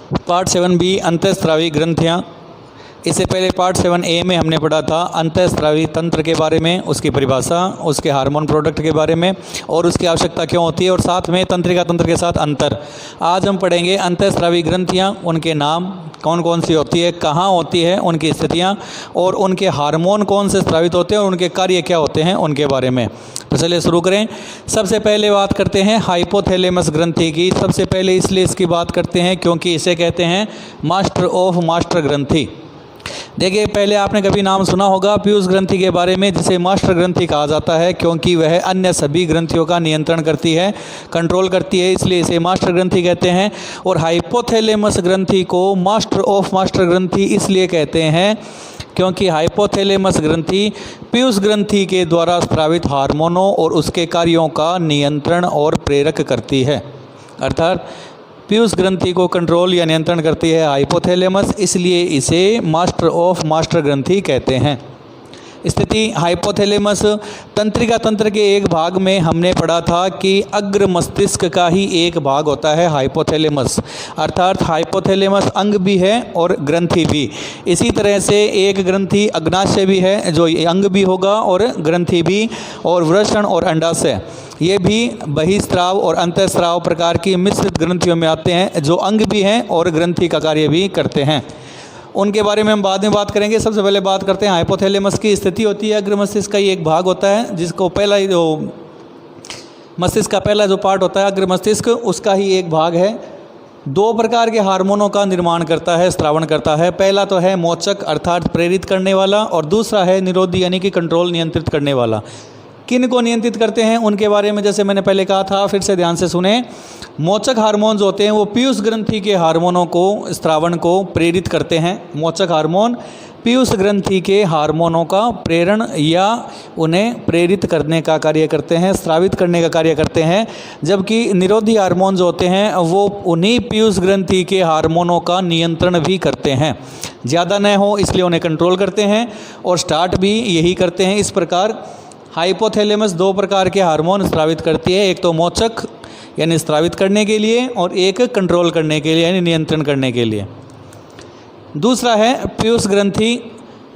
Part 7B अंतःस्रावी ग्रंथियाँ। इससे पहले part 7A में हमने पढ़ा था अंतःस्रावी तंत्र के बारे में, उसकी परिभाषा, उसके हार्मोन प्रोडक्ट के बारे में और उसकी आवश्यकता क्यों होती है, और साथ में तंत्रिका तंत्र के साथ अंतर। आज हम पढ़ेंगे अंतःस्रावी ग्रंथियाँ, उनके नाम कौन कौन सी होती है, कहाँ होती है, उनकी स्थितियाँ और उनके हार्मोन कौन से स्रावित होते हैं और उनके कार्य क्या होते हैं, उनके बारे में। तो चलिए शुरू करें। सबसे पहले बात करते हैं हाइपोथैलेमस ग्रंथि की। सबसे पहले इसलिए इसकी बात करते हैं क्योंकि इसे कहते हैं मास्टर ऑफ मास्टर ग्रंथि। देखिए, पहले आपने कभी नाम सुना होगा पीयूष ग्रंथि के बारे में, जिसे मास्टर ग्रंथि कहा जाता है क्योंकि वह अन्य सभी ग्रंथियों का नियंत्रण करती है, कंट्रोल करती है, इसलिए इसे मास्टर ग्रंथि कहते हैं। और हाइपोथैलेमस ग्रंथि को मास्टर ऑफ मास्टर ग्रंथि इसलिए कहते हैं क्योंकि हाइपोथैलेमस ग्रंथि पीयूष ग्रंथि के द्वारा स्रावित हार्मोनों और उसके कार्यों का नियंत्रण और प्रेरक करती है। अर्थात पीयूष ग्रंथि को कंट्रोल या नियंत्रण करती है हाइपोथैलेमस, इसलिए इसे मास्टर ऑफ मास्टर ग्रंथि कहते हैं। स्थिति हाइपोथैलेमस तंत्रिका तंत्र के एक भाग में हमने पढ़ा था कि अग्र मस्तिष्क का ही एक भाग होता है हाइपोथैलेमस, अर्थात हाइपोथैलेमस अंग भी है और ग्रंथि भी। इसी तरह से एक ग्रंथि अग्नाशय भी है जो अंग भी होगा और ग्रंथि भी, और वृषण और अंडाशय ये भी बहिस्राव और अंतःस्राव प्रकार की मिश्रित ग्रंथियों में आते हैं जो अंग भी हैं और ग्रंथि का कार्य भी करते हैं। उनके बारे में हम बाद में बात करेंगे। सबसे पहले बात करते हैं हाइपोथैलेमस की। स्थिति होती है अग्र मस्तिष्क का ही एक भाग होता है, जिसको पहला जो मस्तिष्क का पहला जो पार्ट होता है अग्र मस्तिष्क, उसका ही एक भाग है। दो प्रकार के हार्मोनों का निर्माण करता है, स्रावण करता है। पहला तो है मोचक अर्थात प्रेरित करने वाला, और दूसरा है निरोधी यानी कि कंट्रोल नियंत्रित करने वाला। किन को नियंत्रित करते हैं उनके बारे में जैसे मैंने पहले कहा था, फिर से ध्यान से सुने। मोचक हार्मोन जो होते हैं वो पीयूष ग्रंथि के हार्मोनों को स्रावण को प्रेरित करते हैं। मोचक हार्मोन पीयूष ग्रंथि के हार्मोनों का प्रेरण या उन्हें प्रेरित करने का कार्य करते हैं, स्रावित करने का कार्य करते हैं। जबकि निरोधी हार्मोन जो होते हैं वो उन्हीं पीयूष ग्रंथि के हार्मोनों का नियंत्रण भी करते हैं, ज़्यादा न हो इसलिए उन्हें कंट्रोल करते हैं और स्टार्ट भी यही करते हैं। इस प्रकार हाइपोथैलेमस दो प्रकार के हार्मोन स्रावित करती है, एक तो मोचक यानी स्रावित करने के लिए और एक कंट्रोल करने के लिए यानी नियंत्रण करने के लिए। दूसरा है पीयूष ग्रंथि,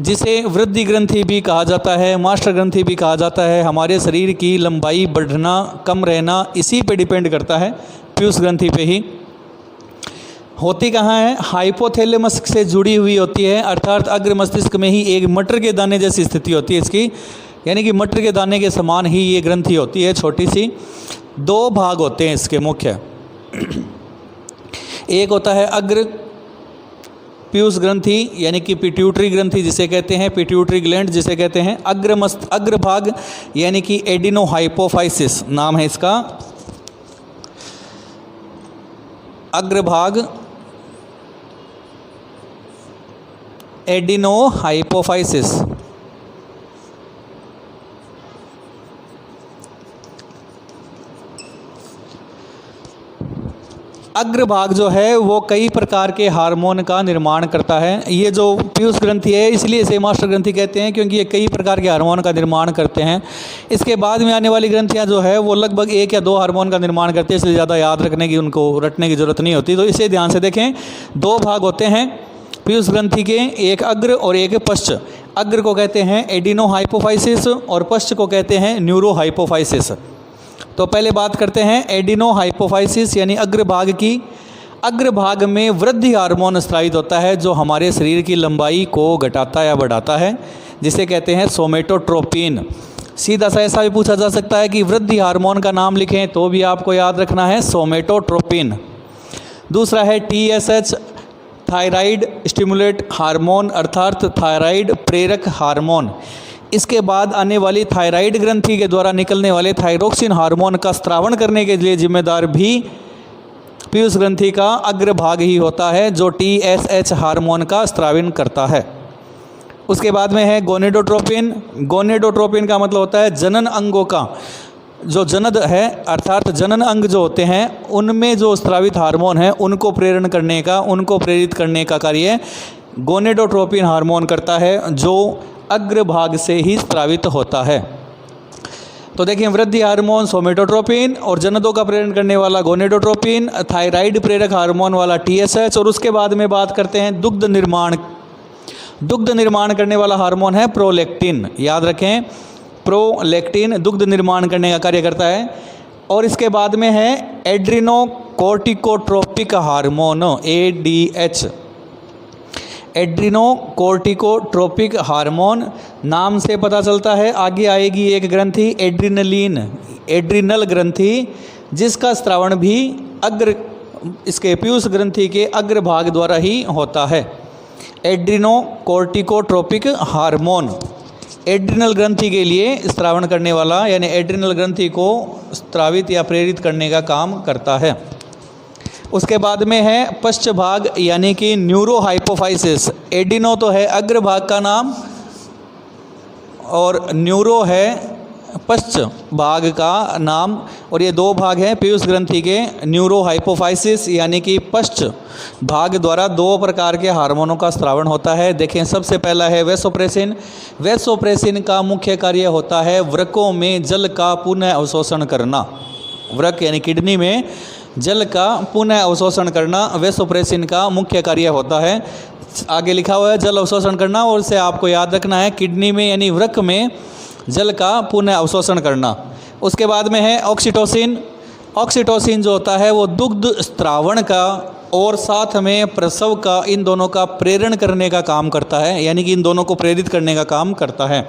जिसे वृद्धि ग्रंथि भी कहा जाता है, मास्टर ग्रंथि भी कहा जाता है। हमारे शरीर की लंबाई बढ़ना कम रहना इसी पे डिपेंड करता है, पीयूष ग्रंथि पे ही। होती कहाँ है, हाइपोथैलेमस से जुड़ी हुई होती है, अर्थात अग्र मस्तिष्क में ही एक मटर के दाने जैसी स्थिति होती है इसकी, यानी कि मटर के दाने के समान ही ये ग्रंथि होती है, छोटी सी। दो भाग होते हैं इसके मुख्य। एक होता है अग्र पीयूष ग्रंथि यानी कि पिट्यूटरी ग्रंथि जिसे कहते हैं, पिट्यूटरी ग्लैंड जिसे कहते हैं। अग्र भाग यानी कि एडिनोहाइपोफाइसिस नाम है इसका। अग्रभाग एडिनोहाइपोफाइसिस। अग्रभाग जो है वो कई प्रकार के हार्मोन का निर्माण करता है। ये जो पीयूष ग्रंथि है इसलिए इसे मास्टर ग्रंथि कहते हैं क्योंकि ये कई प्रकार के हार्मोन का निर्माण करते हैं। इसके बाद में आने वाली ग्रंथियां जो है वो लगभग एक या दो हार्मोन का निर्माण करती है, इसलिए ज़्यादा याद रखने की उनको रटने की ज़रूरत नहीं होती। तो इसे ध्यान से देखें, दो भाग होते हैं पीयूष ग्रंथि के, एक अग्र और एक पश्च। अग्र को कहते हैं एडिनोहाइपोफाइसिस और पश्च को कहते हैं न्यूरोहाइपोफाइसिस। तो पहले बात करते हैं एडिनोहाइपोफाइसिस यानी अग्रभाग की। अग्रभाग में वृद्धि हार्मोन स्रावित होता है जो हमारे शरीर की लंबाई को घटाता या बढ़ाता है, जिसे कहते हैं सोमेटोट्रोपिन। सीधा सा ऐसा भी पूछा जा सकता है कि वृद्धि हार्मोन का नाम लिखें तो भी आपको याद रखना है सोमेटोट्रोपिन। दूसरा है TSH थायराइड स्टिमुलेट हार्मोन अर्थात थायराइड प्रेरक हार्मोन। इसके बाद आने वाली थायराइड ग्रंथि के द्वारा निकलने वाले थायरोक्सिन हार्मोन का स्रावण करने के लिए जिम्मेदार भी पीयूष ग्रंथि का अग्रभाग ही होता है जो TSH हार्मोन का स्रावण करता है। उसके बाद में है गोनेडोट्रोपिन। गोनेडोट्रोपिन का मतलब होता है जनन अंगों का जो जनद है, अर्थात जनन अंग जो होते हैं उनमें जो स्रावित हार्मोन है उनको प्रेरण करने का, उनको प्रेरित करने का कार्य गोनेडोट्रोपिन हार्मोन करता है जो अग्रभाग से ही स्रावित होता है। तो देखिए वृद्धि हार्मोन सोमेटोट्रोपिन और जननों का प्रेरण करने वाला गोनेडोट्रोपिन, थायराइड प्रेरक हार्मोन वाला TSH, और उसके बाद में बात करते हैं दुग्ध निर्माण करने वाला हार्मोन है प्रोलैक्टिन। याद रखें, प्रोलैक्टिन दुग्ध निर्माण करने का कार्य करता है। और इसके बाद में है एड्रिनोकोर्टिकोट्रोपिक हार्मोन ADH। एड्रिनोकोर्टिकोट्रोपिक हार्मोन नाम से पता चलता है। आगे आएगी एक ग्रंथि एड्रिनल ग्रंथि, जिसका स्रावण भी इसके पीयूष ग्रंथि के अग्रभाग द्वारा ही होता है। एड्रिनोकोर्टिकोट्रोपिक हार्मोन एड्रिनल ग्रंथि के लिए स्रावण करने वाला, यानी एड्रिनल ग्रंथि को स्रावित या प्रेरित करने का काम करता है। उसके बाद में है पश्च भाग यानी कि न्यूरोहाइपोफाइसिस। एडिनो तो है अग्रभाग का नाम और न्यूरो है पश्च भाग का नाम, और ये दो भाग हैं पीयूष ग्रंथि के। न्यूरोहाइपोफाइसिस यानी कि पश्च भाग द्वारा दो प्रकार के हार्मोनों का स्रावण होता है। देखें, सबसे पहला है वैसोप्रेसिन। वैसोप्रेसिन का मुख्य कार्य होता है वृक्कों में जल का पुनः अवशोषण करना। वृक्क यानी किडनी में जल का पुनः अवशोषण करना वैसोप्रेसिन का मुख्य कार्य होता है। आगे लिखा हुआ है जल अवशोषण करना, और इसे आपको याद रखना है किडनी में यानी वृक्क में जल का पुनः अवशोषण करना। उसके बाद में है ऑक्सीटोसिन। ऑक्सीटोसिन जो होता है वो दुग्ध स्त्रावण का और साथ में प्रसव का, इन दोनों का प्रेरण करने का काम करता है, यानी कि इन दोनों को प्रेरित करने का काम करता है।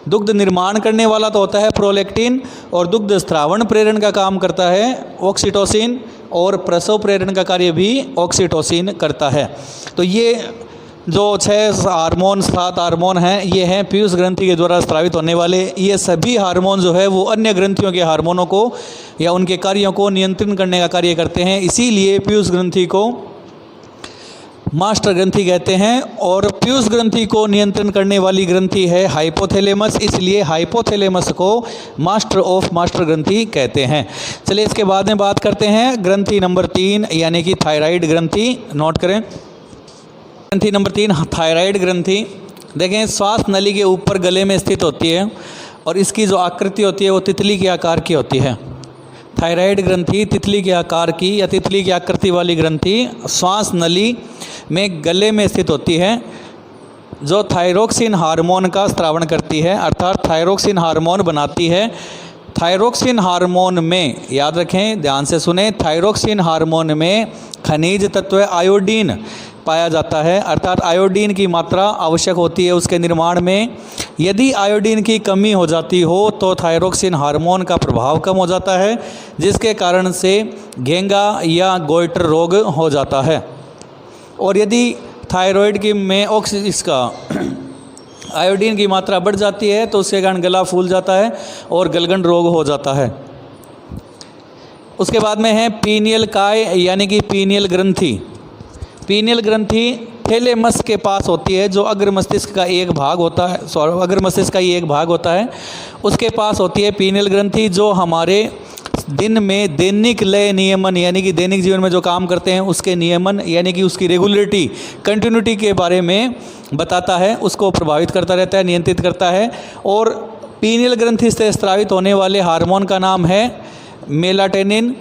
दुग्ध निर्माण करने वाला तो होता है प्रोलैक्टिन, और दुग्ध स्त्रावण प्रेरण का काम करता है ऑक्सीटोसिन, और प्रसव प्रेरण का कार्य भी ऑक्सीटोसिन करता है। तो ये जो 6 हार्मोन 7 हार्मोन हैं, ये हैं पीयूष ग्रंथि के द्वारा स्रावित होने वाले। ये सभी हार्मोन जो है वो अन्य ग्रंथियों के हार्मोनों को या उनके कार्यों को नियंत्रण करने का कार्य करते हैं। इसीलिए पीयूष ग्रंथि को मास्टर ग्रंथि कहते हैं, और पीयूष ग्रंथि को नियंत्रण करने वाली ग्रंथि है हाइपोथैलेमस, इसलिए हाइपोथैलेमस को मास्टर ऑफ मास्टर ग्रंथि कहते हैं। चलिए इसके बाद में बात करते हैं ग्रंथि नंबर 3 यानी कि थायराइड ग्रंथि। नोट करें, ग्रंथि नंबर 3 थायराइड ग्रंथि। देखें, श्वास नली के ऊपर गले में स्थित होती है, और इसकी जो आकृति होती है वो तितली के आकार की होती है। थायराइड ग्रंथि तितली के आकार की या तितली की आकृति वाली ग्रंथि श्वास नली में गले में स्थित होती है, जो थायरोक्सिन हार्मोन का स्रावण करती है, अर्थात थायरोक्सिन हार्मोन बनाती है। थायरोक्सिन हार्मोन में, याद रखें, ध्यान से सुने, थायरोक्सिन हार्मोन में खनिज तत्व आयोडीन पाया जाता है, अर्थात आयोडीन की मात्रा आवश्यक होती है उसके निर्माण में। यदि आयोडीन की कमी हो जाती हो तो थायरोक्सिन हार्मोन का प्रभाव कम हो जाता है, जिसके कारण से घेंगा या गोइटर रोग हो जाता है। और यदि थायराइड की में इसका आयोडीन की मात्रा बढ़ जाती है तो उसके कारण गला फूल जाता है और गलगंड रोग हो जाता है। उसके बाद में है पीनियल काय यानी कि पीनियल ग्रंथि। पीनियल ग्रंथि थैलेमस के पास होती है, जो अग्र मस्तिष्क का एक भाग होता है, अग्र मस्तिष्क का ही एक भाग होता है, उसके पास होती है पीनियल ग्रंथि, जो हमारे दिन में दैनिक लय नियमन यानी कि दैनिक जीवन में जो काम करते हैं उसके नियमन यानी कि उसकी रेगुलरिटी कंटिन्यूटी के बारे में बताता है, उसको प्रभावित करता रहता है, नियंत्रित करता है। और पीनियल ग्रंथि से स्रावित होने वाले हार्मोन का नाम है मेलाटोनिन।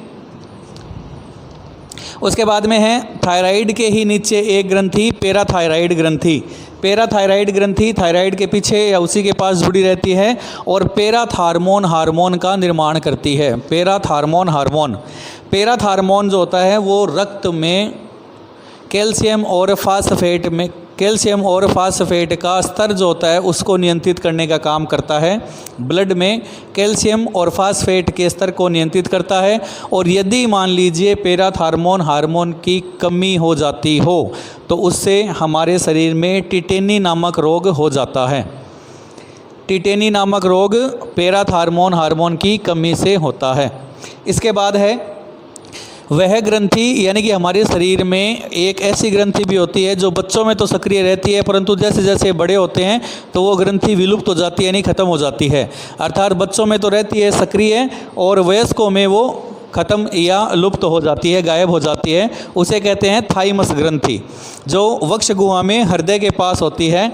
उसके बाद में है थायराइड के ही नीचे एक ग्रंथि पैराथायराइड ग्रंथि। पैराथायराइड ग्रंथि थायराइड के पीछे या उसी के पास जुड़ी रहती है और पैराथार्मोन हार्मोन का निर्माण करती है। पैराथार्मोन हार्मोन, पैराथार्मोन जो होता है वो रक्त में कैल्शियम और फास्फेट का स्तर जो होता है उसको नियंत्रित करने का काम करता है। ब्लड में कैल्शियम और फास्फेट के स्तर को नियंत्रित करता है। और यदि मान लीजिए पैराथार्मोन हार्मोन की कमी हो जाती हो तो उससे हमारे शरीर में टिटेनी नामक रोग हो जाता है। टिटेनी नामक रोग पैराथार्मोन हार्मोन की कमी से होता है। इसके बाद है वह ग्रंथि यानी कि हमारे शरीर में एक ऐसी ग्रंथि भी होती है जो बच्चों में तो सक्रिय रहती है, परंतु जैसे जैसे बड़े होते हैं तो वो ग्रंथि विलुप्त हो जाती है यानी ख़त्म हो जाती है। अर्थात बच्चों में तो रहती है सक्रिय और वयस्कों में वो ख़त्म या लुप्त हो जाती है, गायब हो जाती है। उसे कहते हैं थाइमस ग्रंथि, जो वक्ष गुहा में हृदय के पास होती है।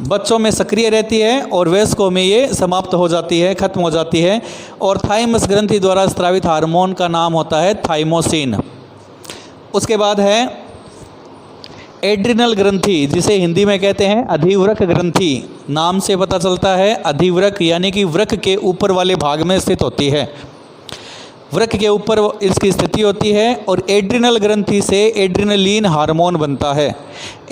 बच्चों में सक्रिय रहती है और वयस्कों में ये समाप्त हो जाती है, खत्म हो जाती है। और थाइमस ग्रंथि द्वारा स्रावित हार्मोन का नाम होता है थाइमोसिन। उसके बाद है एड्रिनल ग्रंथि, जिसे हिंदी में कहते हैं अधिवृक ग्रंथि। नाम से पता चलता है अधिवृक यानी कि वृक के ऊपर वाले भाग में स्थित होती है, वृक के ऊपर इसकी स्थिति होती है। और एड्रिनल ग्रंथि से एड्रिनलिन हार्मोन बनता है,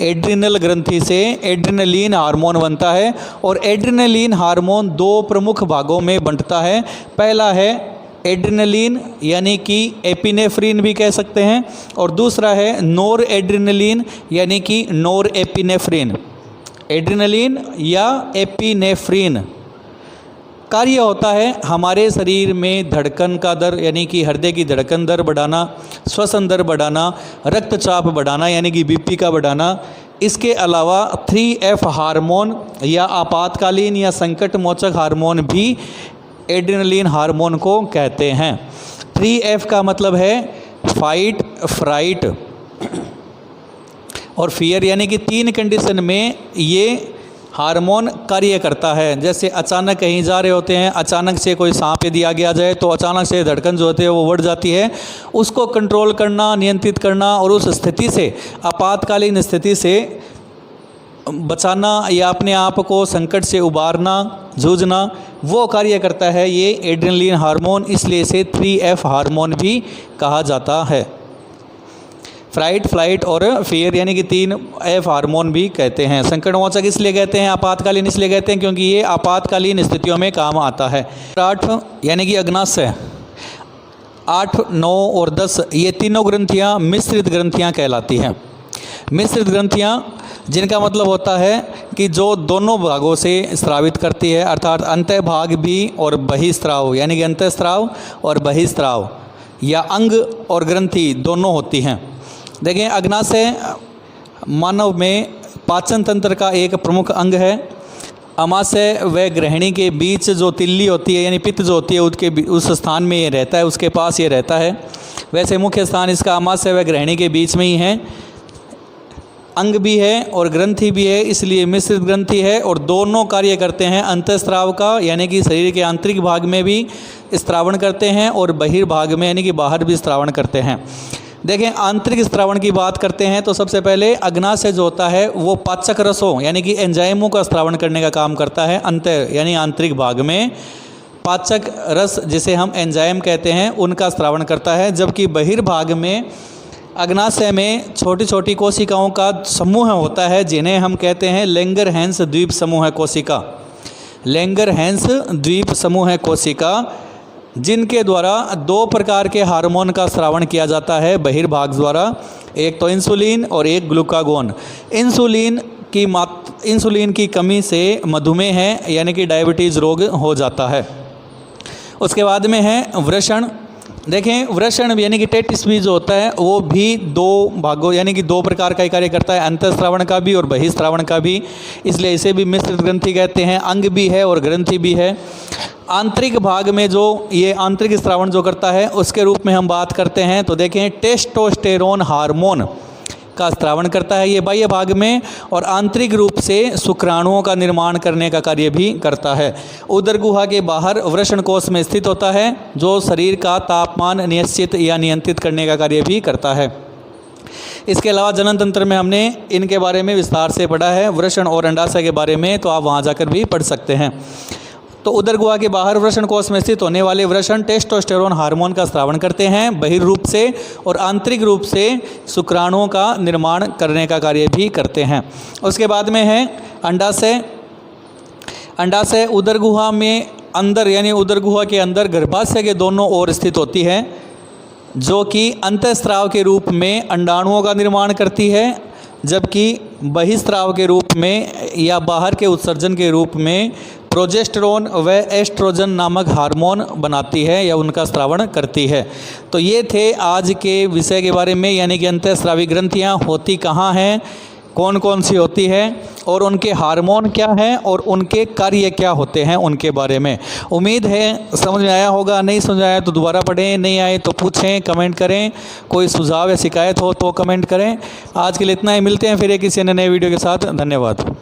एड्रिनल ग्रंथि से एड्रिनलिन हार्मोन बनता है। और एड्रिनलिन हार्मोन दो प्रमुख भागों में बंटता है। पहला है एड्रिनलिन यानी कि एपिनेफ्रिन भी कह सकते हैं, और दूसरा है नोर एड्रिनलिन यानी कि नोर एपिनेफ्रिन। एड्रिनलिन या एपिनेफ्रिन कार्य होता है हमारे शरीर में धड़कन का दर यानी कि हृदय की धड़कन दर बढ़ाना, श्वसन दर बढ़ाना, रक्तचाप बढ़ाना यानी कि बीपी का बढ़ाना। इसके अलावा 3F हार्मोन या आपातकालीन या संकट मोचक हार्मोन भी एड्रिनलिन हार्मोन को कहते हैं। 3F का मतलब है फाइट, फ्राइट और फियर, यानी कि 3 कंडीशन में ये हार्मोन कार्य करता है। जैसे अचानक कहीं जा रहे होते हैं, अचानक से कोई सांप यदि आगे आ जाए तो अचानक से धड़कन जो होती है वो बढ़ जाती है। उसको कंट्रोल करना, नियंत्रित करना और उस स्थिति से, आपातकालीन स्थिति से बचाना या अपने आप को संकट से उबारना, जूझना, वो कार्य करता है ये एड्रिनलिन हार्मोन। इसलिए इसे 3F हार्मोन भी कहा जाता है। फ्राइट, फ्लाइट और फियर यानी कि 3F हार्मोन भी कहते हैं। संकटमोचक इसलिए कहते हैं, आपातकालीन इसलिए कहते हैं क्योंकि ये आपातकालीन स्थितियों में काम आता है। 8 यानी कि अग्नाशय, 8, 9 और 10 ये तीनों ग्रंथियाँ मिश्रित ग्रंथियाँ कहलाती हैं। मिश्रित ग्रंथियाँ जिनका मतलब होता है कि जो दोनों भागों से स्रावित करती है, अर्थात अंतःभाग भी और बहिस्त्राव यानी कि अंतःस्राव और बहिस्त्राव, या अंग और ग्रंथि दोनों होती हैं। देखें, अग्नाशय मानव में पाचन तंत्र का एक प्रमुख अंग है। अमाशय व ग्रहणी के बीच जो तिल्ली होती है यानी पित्त जो होती है उसके उस स्थान में ये रहता है, उसके पास ये रहता है। वैसे मुख्य स्थान इसका अमाशय व ग्रहणी के बीच में ही है। अंग भी है और ग्रंथि भी है, इसलिए मिश्रित ग्रंथि है। और दोनों कार्य करते हैं अंतःस्राव का यानी कि शरीर के आंतरिक भाग में भी स्त्रावण करते हैं और बहिर्भाग में यानी कि बाहर भी स्त्रावण करते हैं। देखें, आंतरिक स्त्रावण की बात करते हैं तो सबसे पहले अग्नाशय जो होता है वो पाचक रसों यानी कि एंजाइमों का स्त्रावण करने का काम करता है। अंतर यानी आंतरिक भाग में पाचक रस जिसे हम एंजाइम कहते हैं उनका स्त्रावण करता है, जबकि बहिर्भाग में अग्नाशय में छोटी छोटी कोशिकाओं का समूह होता है जिन्हें हम कहते हैं लैंगरहैंस द्वीप समूह कोशिका। लैंगरहैंस द्वीप समूह कोशिका, जिनके द्वारा 2 प्रकार के हार्मोन का स्रावण किया जाता है बहिर्भाग द्वारा, एक तो इंसुलिन और एक ग्लूकागोन। इंसुलिन की कमी से मधुमेह है यानी कि डायबिटीज़ रोग हो जाता है। उसके बाद में है वृषण। देखें, वृषण यानी कि टेटिस भी जो होता है वो भी 2 भागों यानी कि 2 प्रकार का कार्य करता है, अंतःस्रावण का भी और बहिस्त्रावण का भी, इसलिए इसे भी मिश्रित ग्रंथि कहते हैं। अंग भी है और ग्रंथि भी है। आंतरिक भाग में जो ये आंतरिक स्रावण जो करता है उसके रूप में हम बात करते हैं तो देखें, टेस्टोस्टेरोन हार्मोन का स्रावण करता है ये बाह्य भाग में, और आंतरिक रूप से शुक्राणुओं का निर्माण करने का कार्य भी करता है। उदर गुहा के बाहर वृषण कोश में स्थित होता है जो शरीर का तापमान निश्चित या नियंत्रित करने का कार्य भी करता है। इसके अलावा जनन तंत्र में हमने इनके बारे में विस्तार से पढ़ा है, वृषण और अंडाशय के बारे में, तो आप वहाँ जाकर भी पढ़ सकते हैं। तो उदर गुहा के बाहर वृषण कोश में स्थित होने वाले वृषण टेस्टोस्टेरोन हार्मोन का स्रावण करते हैं बहिर्रूप से, और आंतरिक रूप से शुक्राणुओं का निर्माण करने का कार्य भी करते हैं। उसके बाद में है अंडाशय। अंडाशय उदर गुहा में अंदर यानी उदर गुहा के अंदर गर्भाशय के दोनों ओर स्थित होती है, जो कि अंतःस्राव के रूप में अंडाणुओं का निर्माण करती है, जबकि बहिस्त्राव के रूप में या बाहर के उत्सर्जन के रूप में प्रोजेस्टेरोन व एस्ट्रोजन नामक हार्मोन बनाती है या उनका स्रावण करती है। तो ये थे आज के विषय के बारे में, यानी कि अंतःस्रावी ग्रंथियाँ होती कहाँ हैं, कौन कौन सी होती है और उनके हार्मोन क्या हैं और उनके कार्य क्या होते हैं उनके बारे में। उम्मीद है समझ में आया होगा। नहीं समझ आया तो दोबारा पढ़ें, नहीं आए तो पूछें, कमेंट करें। कोई सुझाव या शिकायत हो तो कमेंट करें। आज के लिए इतना ही, मिलते हैं फिर एक किसी नए वीडियो के साथ। धन्यवाद।